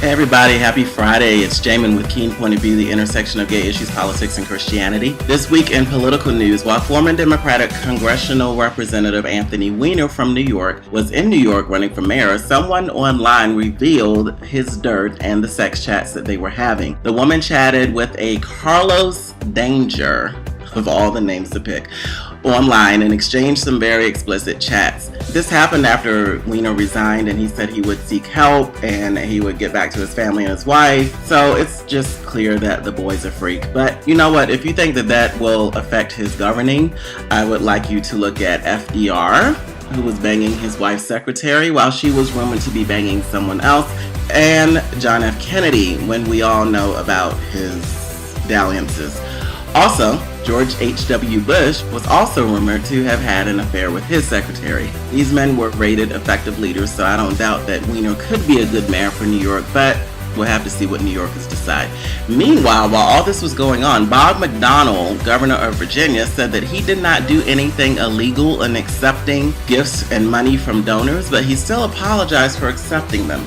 Hey everybody, happy Friday. It's Jamin with Keene Point of View, the intersection of gay issues, politics, and Christianity. This week in political news, while former Democratic Congressional Representative Anthony Weiner from New York was in New York running for mayor, someone online revealed his dirt and the sex chats that they were having. The woman chatted with a Carlos Danger, of all the names to pick, online and exchanged some very explicit chats. This happened after Weiner resigned, and he said he would seek help and he would get back to his family and his wife. So it's just clear that the boy's a freak. But you know what? If you think that that will affect his governing, I would like you to look at FDR, who was banging his wife's secretary while she was rumored to be banging someone else, and John F. Kennedy, when we all know about his dalliances. Also, George H.W. Bush was also rumored to have had an affair with his secretary. These men were rated effective leaders, so I don't doubt that Weiner could be a good mayor for New York, but we'll have to see what New Yorkers decide. Meanwhile, while all this was going on, Bob McDonnell, governor of Virginia, said that he did not do anything illegal in accepting gifts and money from donors, but he still apologized for accepting them.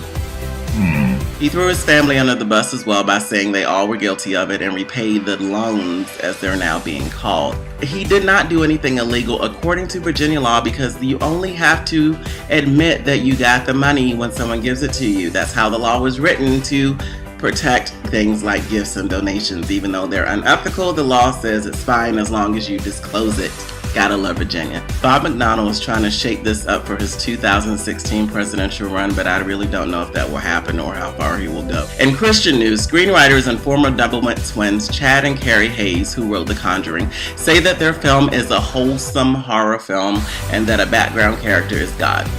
He threw his family under the bus as well by saying they all were guilty of it and repaid the loans, as they're now being called. He did not do anything illegal according to Virginia law, because you only have to admit that you got the money when someone gives it to you. That's how the law was written, to protect things like gifts and donations. Even though they're unethical, the law says it's fine as long as you disclose it. Gotta love Virginia. Bob McDonnell is trying to shake this up for his 2016 presidential run, but I really don't know if that will happen or how far he will go. In Christian news, screenwriters and former Doublemint twins Chad and Carrie Hayes, who wrote The Conjuring, say that their film is a wholesome horror film and that a background character is God.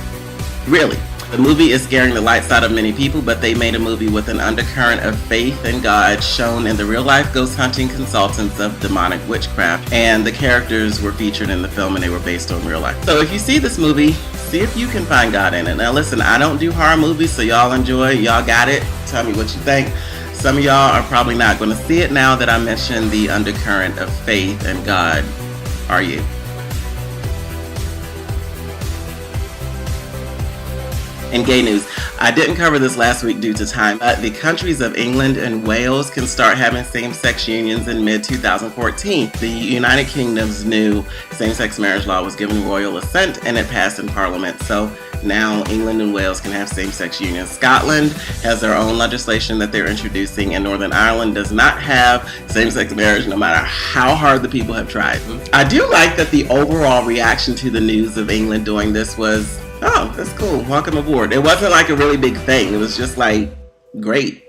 Really? The movie is scaring the lights out of many people, but they made a movie with an undercurrent of faith in God shown in the real-life ghost hunting consultants of demonic witchcraft, and the characters were featured in the film and they were based on real life. So if you see this movie, see if you can find God in it. Now listen, I don't do horror movies, so y'all enjoy, y'all got it. Tell me what you think. Some of y'all are probably not going to see it now that I mentioned the undercurrent of faith and God. Are you? In gay news, I didn't cover this last week due to time, but the countries of England and Wales can start having same-sex unions in mid-2014. The United Kingdom's new same-sex marriage law was given royal assent and it passed in Parliament. So now England and Wales can have same-sex unions. Scotland has their own legislation that they're introducing, and Northern Ireland does not have same-sex marriage no matter how hard the people have tried. I do like that the overall reaction to the news of England doing this was, oh, that's cool, welcome aboard. It wasn't like a really big thing. It was just like, great.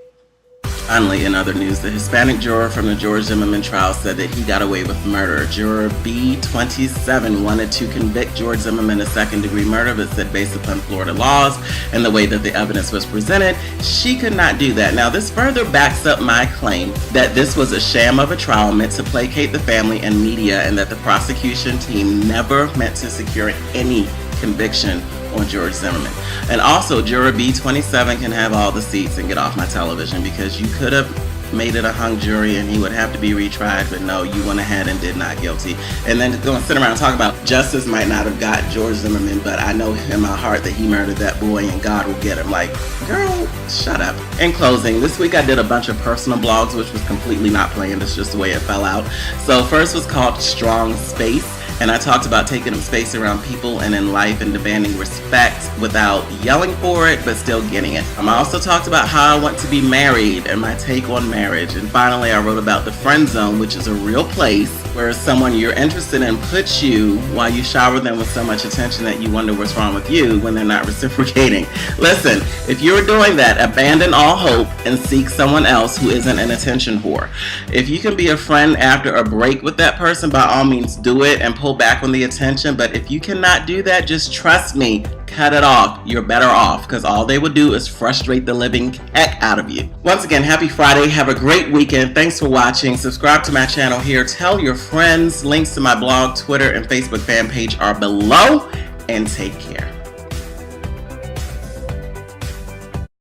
Finally, in other news, the Hispanic juror from the George Zimmerman trial said that he got away with murder. Juror B27 wanted to convict George Zimmerman of second-degree murder, but said based upon Florida laws and the way that the evidence was presented, she could not do that. Now, this further backs up my claim that this was a sham of a trial meant to placate the family and media, and that the prosecution team never meant to secure any conviction on George Zimmerman. And also, juror B27 can have all the seats and get off my television, because you could have made it a hung jury and he would have to be retried, but no, you went ahead and did not guilty. And then go and sit around and talk about justice might not have got George Zimmerman, but I know in my heart that he murdered that boy and God will get him. Like, girl, shut up. In closing, this week I did a bunch of personal blogs, which was completely not planned. It's just the way it fell out. So first was called Strong Space, and I talked about taking up space around people and in life and demanding respect without yelling for it, but still getting it. I also talked about how I want to be married and my take on marriage. And finally, I wrote about the friend zone, which is a real place where someone you're interested in puts you while you shower them with so much attention that you wonder what's wrong with you when they're not reciprocating. Listen, if you're doing that, abandon all hope and seek someone else who isn't an attention whore. If you can be a friend after a break with that person, by all means do it and pull back on the attention. But if you cannot do that, just trust me, cut it off. You're better off, because all they will do is frustrate the living heck out of you. Once again, happy Friday. Have a great weekend. Thanks for watching. Subscribe to my channel here. Tell your friends. Links to my blog, Twitter, and Facebook fan page are below. And take care.